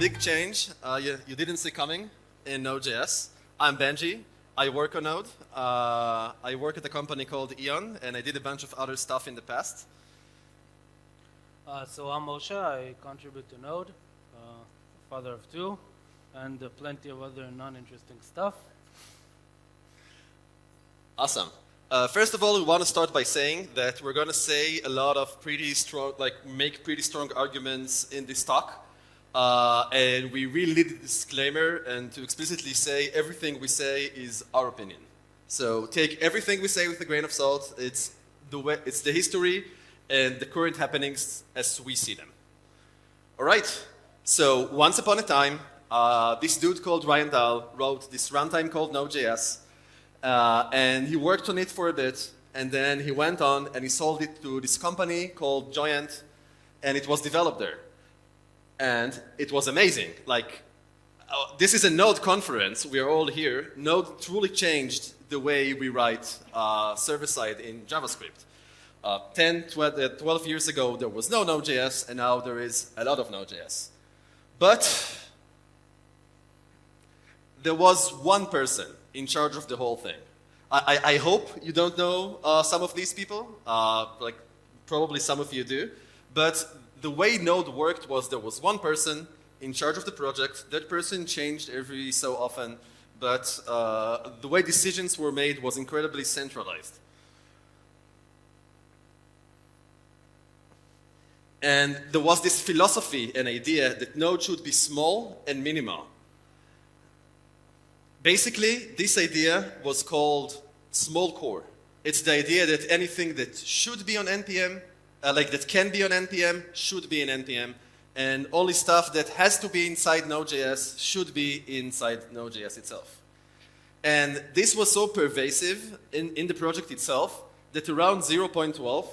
big change you didn't see coming in Node.js. I'm Benji. I work on Node. I work at a company called Eon, and I did a bunch of other stuff in the past. So I'm Moshe. I contribute to Node, father of two, and plenty of other non-interesting stuff. Awesome. First of all, we want to start by saying that we're going to say a lot of pretty strong, make pretty strong arguments in this talk. And we really need a disclaimer and to explicitly say everything we say is our opinion. So take everything we say with a grain of salt. It's the history and the current happenings as we see them. All right. So once upon a time, this dude called Ryan Dahl wrote this runtime called Node.js. And he worked on it for a bit, and then he went on and he sold it to this company called Giant, and it was developed there. And it was amazing. This is a Node conference. We are all here. Node truly changed the way we write server-side in JavaScript. 12 years ago, there was no Node.js, and now there is a lot of Node.js. But there was one person in charge of the whole thing. I hope you don't know some of these people. Probably some of you do. But the way Node worked was there was one person in charge of the project. That person changed every so often, but the way decisions were made was incredibly centralized. And there was this philosophy and idea that Node should be small and minimal. Basically, this idea was called small core. It's the idea that anything that should be on NPM, that can be on NPM, should be in NPM, and only stuff that has to be inside Node.js should be inside Node.js itself. And this was so pervasive in the project itself that around 0.12,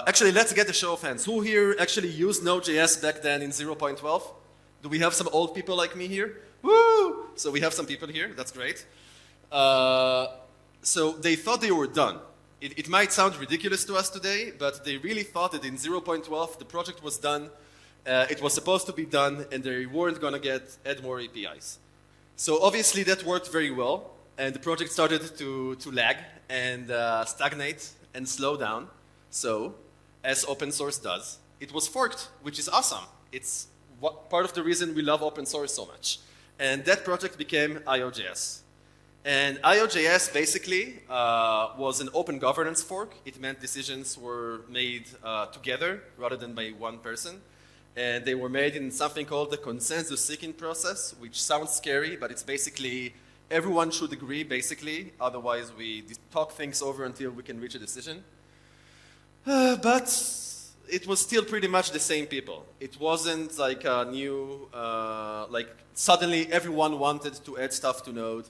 actually let's get a show of hands. Who here actually used Node.js back then in 0.12? Do we have some old people like me here? Woo! So we have some people here, that's great. So they thought they were done. It might sound ridiculous to us today, but they really thought that in 0.12 the project was done, it was supposed to be done, and they weren't going to add more APIs. So obviously that worked very well, and the project started to lag and stagnate and slow down. So, as open source does, it was forked, which is awesome. It's part of the reason we love open source so much. And that project became IO.js. And IO.js basically was an open governance fork. It meant decisions were made together rather than by one person. And they were made in something called the consensus-seeking process, which sounds scary, but it's basically everyone should agree, basically. Otherwise, we talk things over until we can reach a decision. But it was still pretty much the same people. It wasn't like a new, suddenly everyone wanted to add stuff to Node.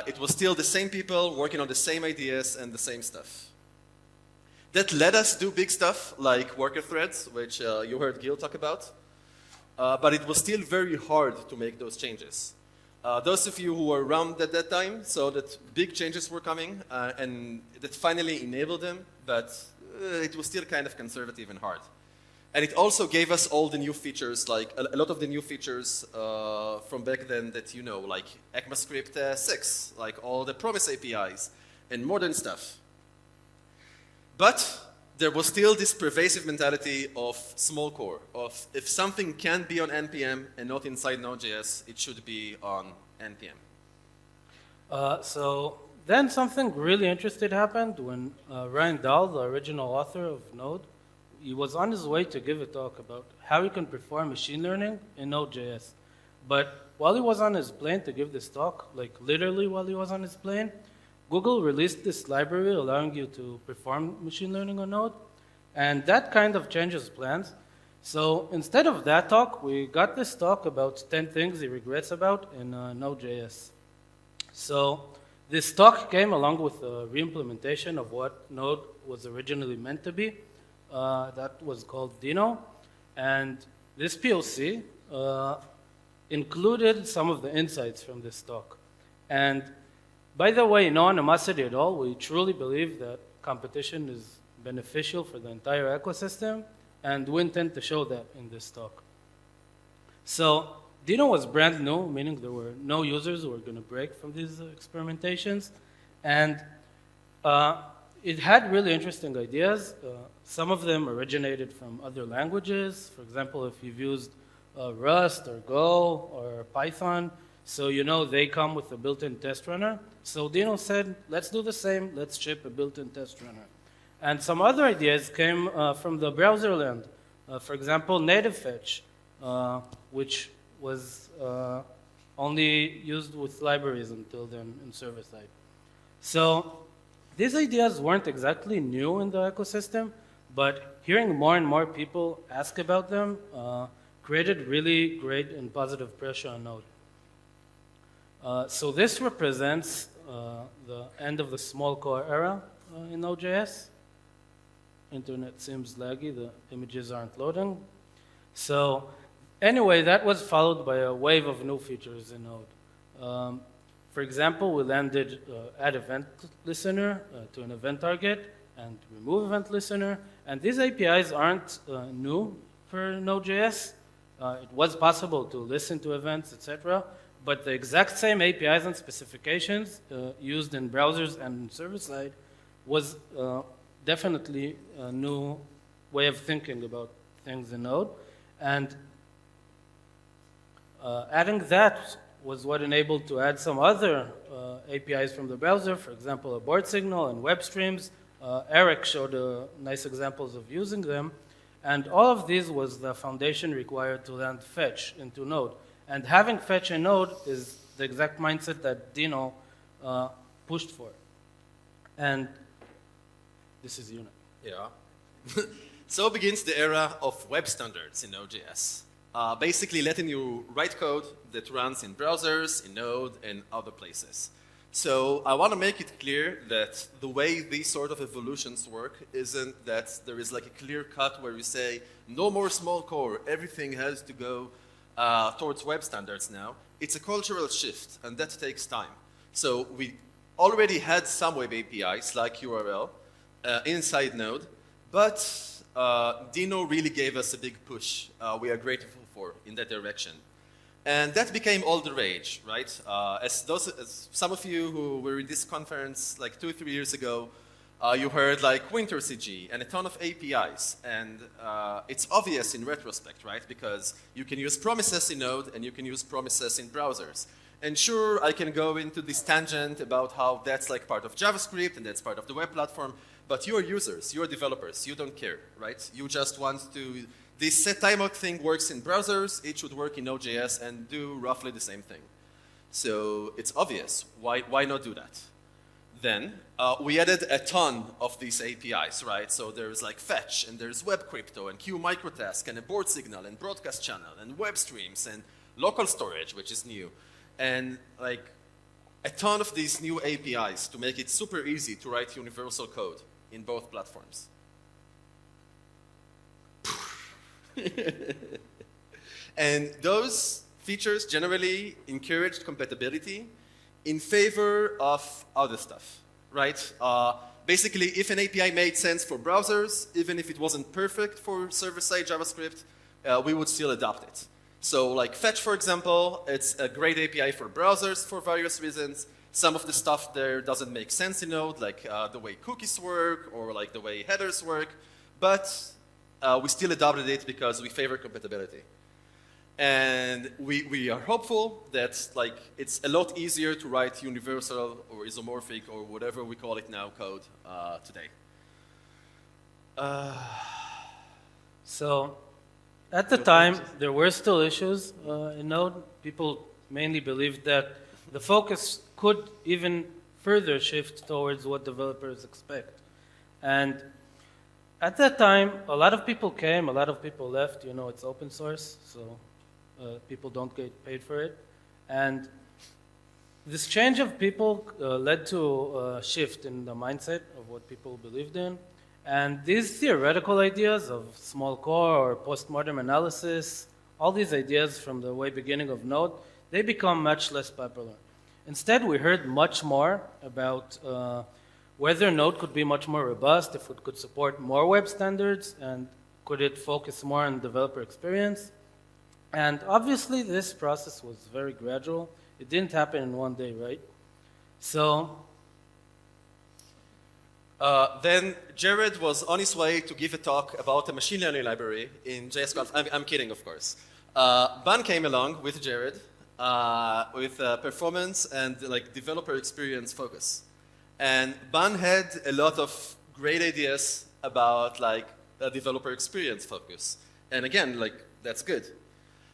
It was still the same people working on the same ideas and the same stuff. That let us do big stuff like worker threads, which you heard Gil talk about. But it was still very hard to make those changes. Those of you who were around at that time saw that big changes were coming and that finally enabled them, but it was still kind of conservative and hard. And it also gave us all the new features, like a lot of the new features from back then that you know, like ECMAScript 6, like all the promise APIs, and modern stuff. But there was still this pervasive mentality of small core, of if something can be on NPM and not inside Node.js, it should be on NPM. So then something really interesting happened when Ryan Dahl, the original author of Node, he was on his way to give a talk about how you can perform machine learning in Node.js. But while he was on his plane to give this talk, like literally while he was on his plane, Google released this library allowing you to perform machine learning on Node, and that kind of changes plans. So instead of that talk, we got this talk about 10 things he regrets about in Node.js. So this talk came along with a re-implementation of what Node was originally meant to be. That was called Deno, and this POC included some of the insights from this talk. And by the way, no animosity at all. We truly believe that competition is beneficial for the entire ecosystem, and we intend to show that in this talk. So Deno was brand new, meaning there were no users who were going to break from these experimentations. And it had really interesting ideas. Some of them originated from other languages. For example, if you've used Rust or Go or Python, so you know they come with a built-in test runner. So Deno said, let's do the same, let's ship a built-in test runner. And some other ideas came from the browser land. For example, native fetch, which was only used with libraries until then in server-side. So these ideas weren't exactly new in the ecosystem, but hearing more and more people ask about them created really great and positive pressure on Node. So this represents the end of the small core era in Node.js. Internet seems laggy, the images aren't loading. So anyway, that was followed by a wave of new features in Node. For example, we landed add event listener to an event target and remove event listener. And these APIs aren't new for Node.js. It was possible to listen to events, etc. But the exact same APIs and specifications used in browsers and server-side was definitely a new way of thinking about things in Node. And adding that was what enabled to add some other APIs from the browser, for example, a board signal and web streams. Eric showed nice examples of using them. And all of these was the foundation required to land fetch into Node. And having fetch in Node is the exact mindset that Deno pushed for. And this is Unit. Yeah. So begins the era of web standards in Node.js. Basically letting you write code that runs in browsers, in Node, and other places. So I want to make it clear that the way these sort of evolutions work isn't that there is like a clear cut where you say, no more small core, everything has to go towards web standards now. It's a cultural shift, and that takes time. So we already had some web APIs like URL inside Node, but Deno really gave us a big push we are grateful for in that direction. And that became all the rage, right? As some of you who were in this conference like 2 or 3 years ago, you heard like WinterCG and a ton of APIs. And it's obvious in retrospect, right? Because you can use promises in Node and you can use promises in browsers. And sure, I can go into this tangent about how that's like part of JavaScript and that's part of the web platform. But you're users, you're developers, you don't care, right? You just want to, this set timeout thing works in browsers, it should work in Node.js and do roughly the same thing. So it's obvious, why not do that? Then we added a ton of these APIs, right? So there's like fetch, and there's web crypto, and queue microtask, and a board signal, and broadcast channel, and web streams, and local storage, which is new. And like a ton of these new APIs to make it super easy to write universal code in both platforms. And those features generally encouraged compatibility in favor of other stuff, right? Basically, if an API made sense for browsers, even if it wasn't perfect for server-side JavaScript, we would still adopt it. So like fetch, for example, it's a great API for browsers for various reasons. Some of the stuff there doesn't make sense in Node, like the way cookies work or like the way headers work, but we still adopted it because we favor compatibility. And we are hopeful that like it's a lot easier to write universal or isomorphic or whatever we call it now code today. So at the time, there were still issues in Node. People mainly believed that the focus could even further shift towards what developers expect. And at that time, a lot of people came, a lot of people left. You know, it's open source, so people don't get paid for it. And this change of people led to a shift in the mindset of what people believed in. And these theoretical ideas of small core or postmortem analysis, all these ideas from the way beginning of Node, they become much less popular. Instead, we heard much more about whether Node could be much more robust, if it could support more web standards, and could it focus more on developer experience. And obviously, this process was very gradual. It didn't happen in one day, right? So then Jared was on his way to give a talk about a machine learning library in JS Conf. I'm kidding, of course. Ban came along with Jared with performance and like developer experience focus. And Ban had a lot of great ideas about like a developer experience focus. And again, like that's good.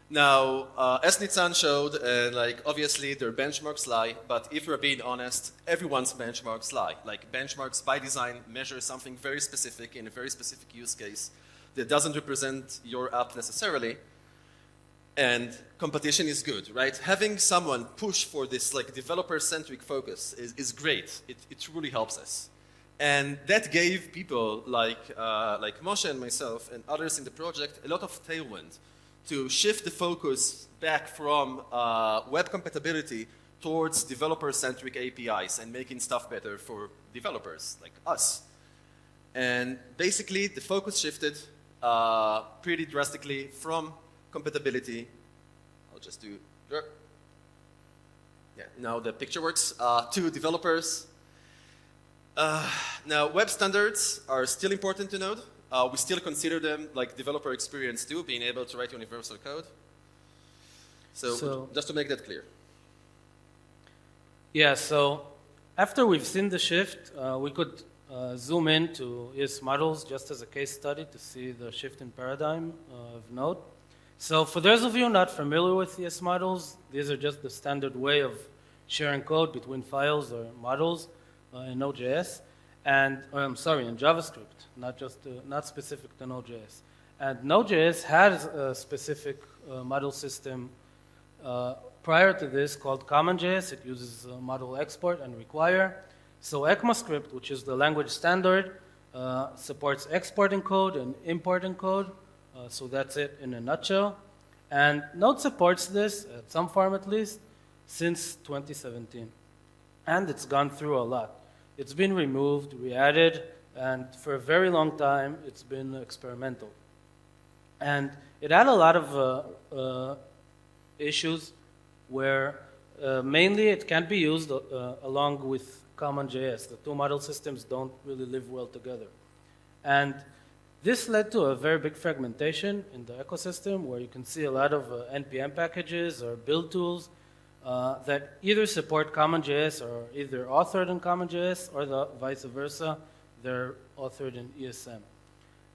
Now, as Nitzan showed, like obviously their benchmarks lie, but if we're being honest, everyone's benchmarks lie. Like benchmarks by design measure something very specific in a very specific use case that doesn't represent your app necessarily. And competition is good, right? Having someone push for this like developer-centric focus is great. It truly helps us. And that gave people like Moshe and myself and others in the project a lot of tailwind to shift the focus back from web compatibility towards developer-centric APIs and making stuff better for developers like us. And basically, the focus shifted pretty drastically from compatibility. I'll just do, yeah, now the picture works, to developers. Now, web standards are still important to Node. We still consider them like developer experience too, being able to write universal code. So just to make that clear. Yeah, so after we've seen the shift, we could zoom in to ES models just as a case study to see the shift in paradigm of Node. So for those of you not familiar with ES models, these are just the standard way of sharing code between files or models in Node.js. And I'm sorry, in JavaScript, not specific to Node.js. And Node.js has a specific model system prior to this called CommonJS. It uses model export and require. So ECMAScript, which is the language standard, supports exporting code and importing code. So that's it in a nutshell. And Node supports this, at some form at least, since 2017. And it's gone through a lot. It's been removed, re-added, and for a very long time, it's been experimental. And it had a lot of issues where mainly it can't be used along with CommonJS. The two model systems don't really live well together. And this led to a very big fragmentation in the ecosystem where you can see a lot of NPM packages or build tools that either support CommonJS or either authored in CommonJS or the vice versa, they're authored in ESM.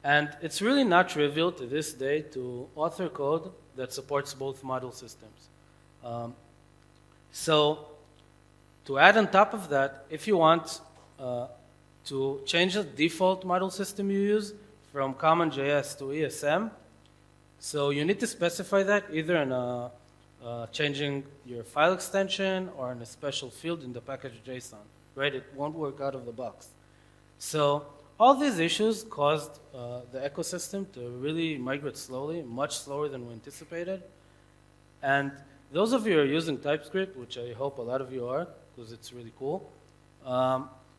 And it's really not trivial to this day to author code that supports both model systems. So to add on top of that, if you want to change the default model system you use from CommonJS to ESM, so you need to specify that either in a changing your file extension or in a special field in the package JSON, right? It won't work out of the box. So all these issues caused the ecosystem to really migrate slowly, much slower than we anticipated. And those of you who are using TypeScript, which I hope a lot of you are, because it's really cool,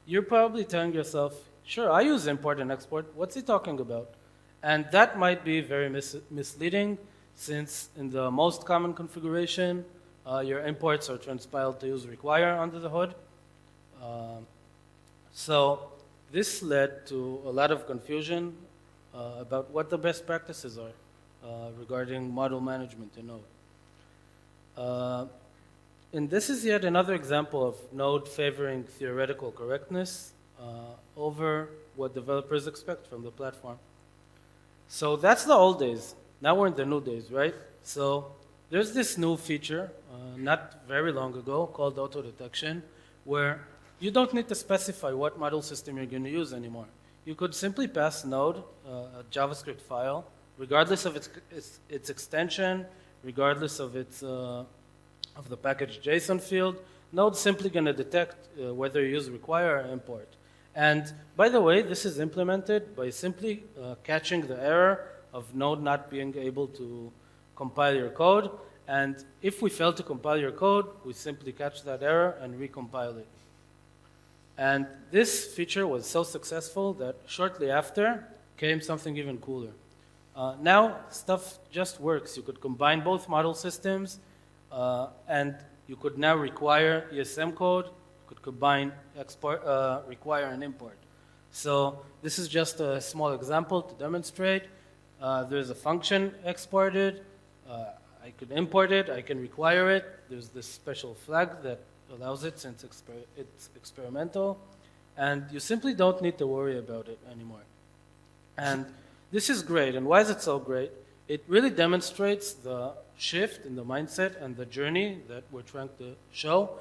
you're probably telling yourself, sure, I use import and export. What's he talking about? And that might be very misleading, since in the most common configuration, your imports are transpiled to use require under the hood. So this led to a lot of confusion about what the best practices are regarding model management in Node. And this is yet another example of Node favoring theoretical correctness over what developers expect from the platform. So that's the old days. Now we're in the new days, right? So there's this new feature not very long ago called auto detection, where you don't need to specify what model system you're going to use anymore. You could simply pass Node a JavaScript file, regardless of its extension, regardless of of the package JSON field. Node's simply going to detect whether you use require or import. And by the way, this is implemented by simply catching the error of Node not being able to compile your code. And if we fail to compile your code, we simply catch that error and recompile it. And this feature was so successful that shortly after came something even cooler. Now stuff just works. You could combine both model systems, and you could now require ESM code. You could combine require and import. So this is just a small example to demonstrate. There's a function exported. I could import it. I can require it. There's this special flag that allows it since it's experimental. And you simply don't need to worry about it anymore. And this is great. And why is it so great? It really demonstrates the shift in the mindset and the journey that we're trying to show.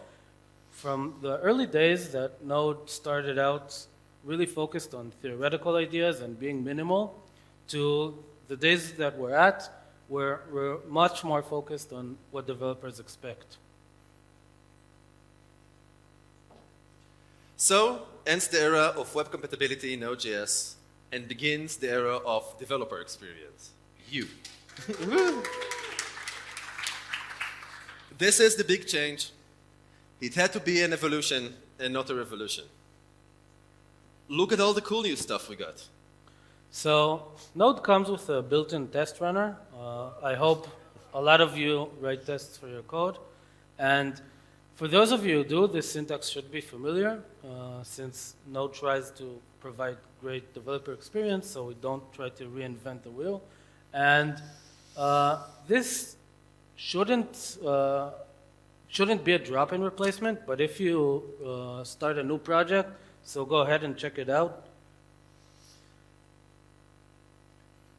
From the early days that Node started out really focused on theoretical ideas and being minimal, to the days that we're at, where we're much more focused on what developers expect. So ends the era of web compatibility in Node.js and begins the era of developer experience. You. This is the big change. It had to be an evolution and not a revolution. Look at all the cool new stuff we got. So Node comes with a built-in test runner. I hope a lot of you write tests for your code. And for those of you who do, this syntax should be familiar, since Node tries to provide great developer experience, so we don't try to reinvent the wheel. And this shouldn't be a drop-in replacement, but if you start a new project, so go ahead and check it out.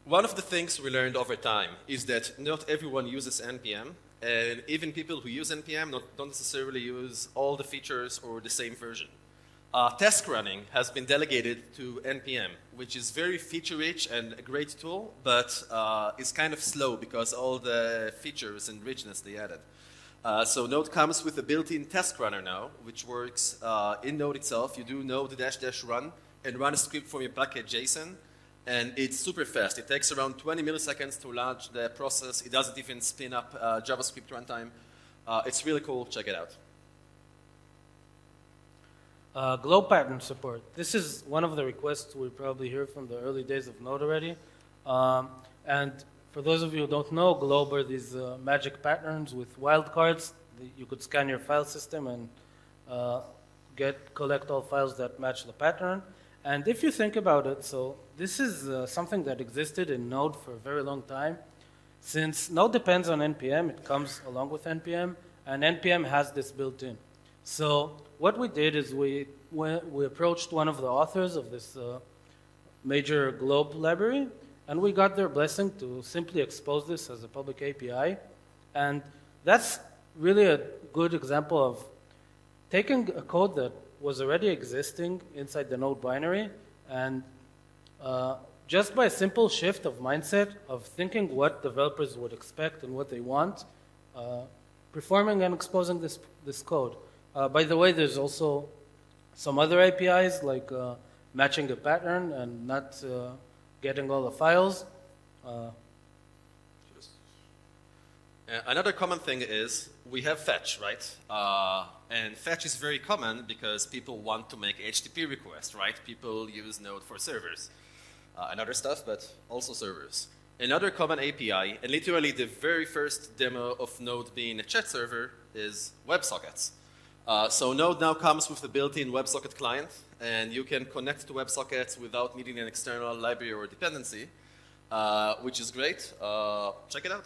One of the things we learned over time is that not everyone uses NPM, and even people who use NPM don't necessarily use all the features or the same version. Task running has been delegated to NPM, which is very feature-rich and a great tool, but is kind of slow because all the features and richness they added. So Node comes with a built-in task runner now, which works in Node itself. You do node-run and run a script from your package JSON, and it's super fast. It takes around 20 milliseconds to launch the process. It doesn't even spin up JavaScript runtime. It's really cool. Check it out. Glow pattern support. This is one of the requests we probably hear from the early days of Node already. And for those of you who don't know, Globe are these magic patterns with wildcards. You could scan your file system and collect all files that match the pattern. And if you think about it, so this is something that existed in Node for a very long time. Since Node depends on NPM, it comes along with NPM, and NPM has this built in. So what we did is we approached one of the authors of this major Globe library, and we got their blessing to simply expose this as a public API. And that's really a good example of taking a code that was already existing inside the Node binary, and just by a simple shift of mindset of thinking what developers would expect and what they want, performing and exposing this code. By the way, there's also some other APIs like matching a pattern and not getting all the files. Another common thing is we have fetch, right? And fetch is very common because people want to make HTTP requests, right? People use Node for servers and other stuff, but also servers. Another common API, and literally the very first demo of Node being a chat server, is WebSockets. So Node now comes with a built-in WebSocket client, and you can connect to WebSockets without needing an external library or dependency, which is great. Check it out.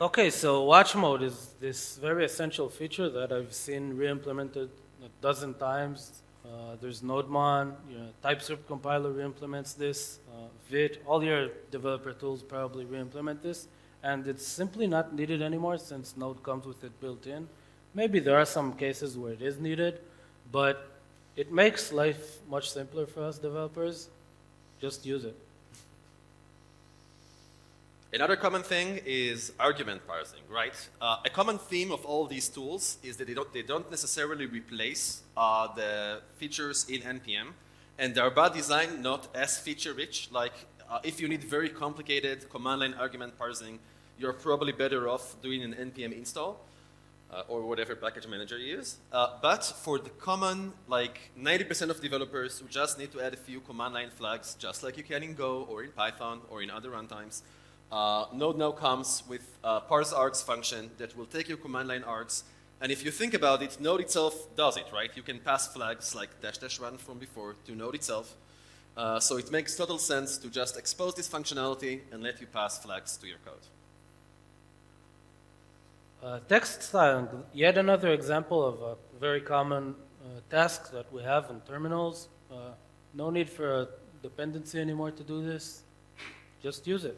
Okay, so watch mode is this very essential feature that I've seen re-implemented a dozen times. There's NodeMon, TypeScript compiler re-implements this, Vite, all your developer tools probably re-implement this, and it's simply not needed anymore since Node comes with it built in. Maybe there are some cases where it is needed, but it makes life much simpler for us developers. Just use it. Another common thing is argument parsing, right? A common theme of all these tools is that they don't necessarily replace the features in NPM, and they're by design not as feature-rich. Like if you need very complicated command line argument parsing, you're probably better off doing an NPM install. or whatever package manager you use. But for the common, like 90% of developers who just need to add a few command line flags, just like you can in Go or in Python or in other runtimes, Node now comes with a parse args function that will take your command line args. And if you think about it, Node itself does it, right? You can pass flags like --run from before to Node itself. So it makes total sense to just expose this functionality and let you pass flags to your code. Text styling, yet another example of a very common task that we have in terminals. No need for a dependency anymore to do this. Just use it.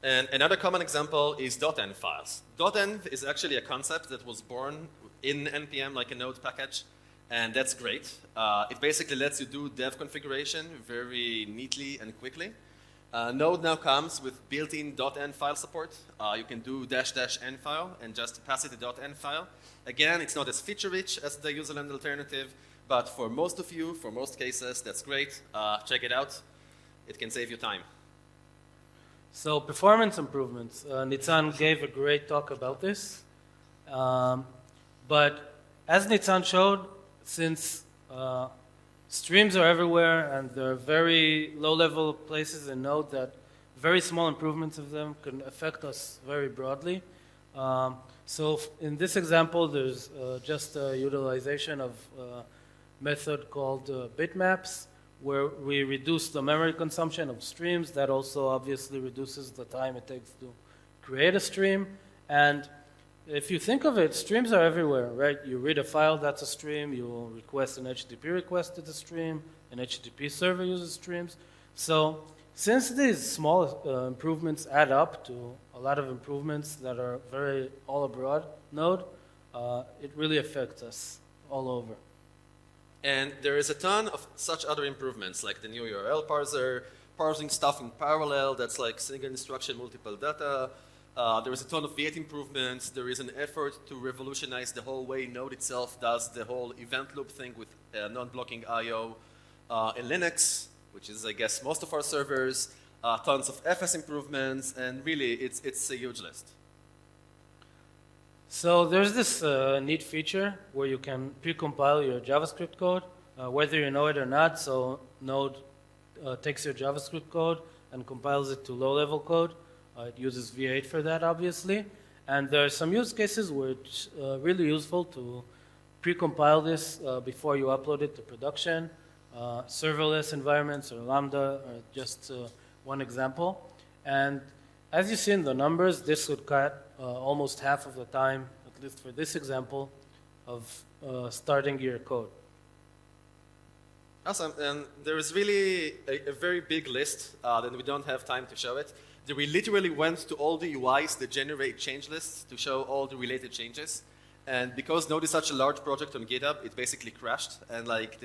And another common example is .env files. .env is actually a concept that was born in NPM like a Node package, and that's great. It basically lets you do dev configuration very neatly and quickly. Node now comes with built-in .env file support. You can do --n file and just pass it a .env file. Again, it's not as feature-rich as the userland alternative, but for most of you, for most cases, that's great. Check it out. It can save you time. So performance improvements. Nitzan gave a great talk about this. But as Nitzan showed, since streams are everywhere and there are very low-level places in Node that very small improvements of them can affect us very broadly. So in this example, there's just a utilization of a method called bitmaps, where we reduce the memory consumption of streams. That also obviously reduces the time it takes to create a stream. And if you think of it, streams are everywhere, right? You read a file, that's a stream. You request an HTTP request to the stream. An HTTP server uses streams. So since these small improvements add up to a lot of improvements that are very all abroad Node, it really affects us all over. And there is a ton of such other improvements, like the new URL parser, parsing stuff in parallel, that's like single instruction, multiple data. There is a ton of V8 improvements. There is an effort to revolutionize the whole way Node itself does the whole event loop thing with non-blocking I/O in Linux, which is, I guess, most of our servers. Tons of FS improvements, and really, it's a huge list. So there's this neat feature where you can pre-compile your JavaScript code, whether you know it or not. So Node takes your JavaScript code and compiles it to low-level code. It uses V8 for that, obviously. And there are some use cases where it's really useful to pre-compile this before you upload it to production. Serverless environments or Lambda are just one example. And as you see in the numbers, this would cut almost half of the time, at least for this example, of starting your code. Awesome. And there is really a very big list that we don't have time to show it. We literally went to all the UIs that generate change lists to show all the related changes. And because Node is such a large project on GitHub, it basically crashed and like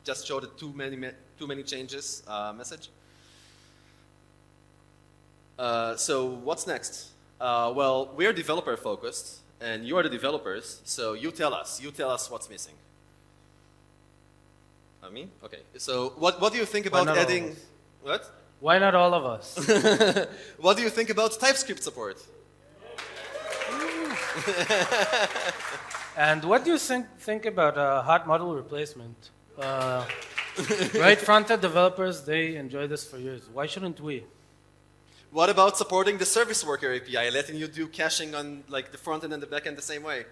just showed a too many changes message. So what's next? Well, we're developer focused, and you are the developers. So you tell us what's missing. Me? Okay. So what do you think about adding? What? Why not all of us? What do you think about TypeScript support? And what do you think about hot model replacement? Right, front-end developers, they enjoy this for years. Why shouldn't we? What about supporting the service worker API, letting you do caching on like the front end and the back end the same way?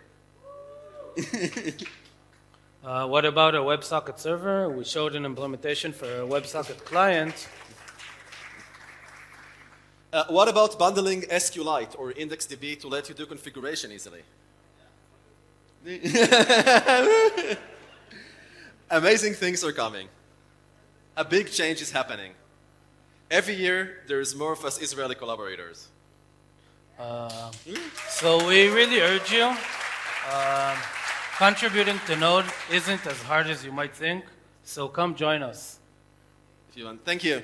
What about a WebSocket server? We showed an implementation for a WebSocket client. What about bundling SQLite or IndexedDB to let you do configuration easily? Amazing things are coming. A big change is happening. Every year, there's more of us Israeli collaborators. So we really urge you. Contributing to Node isn't as hard as you might think, so come join us. If you want. Thank you.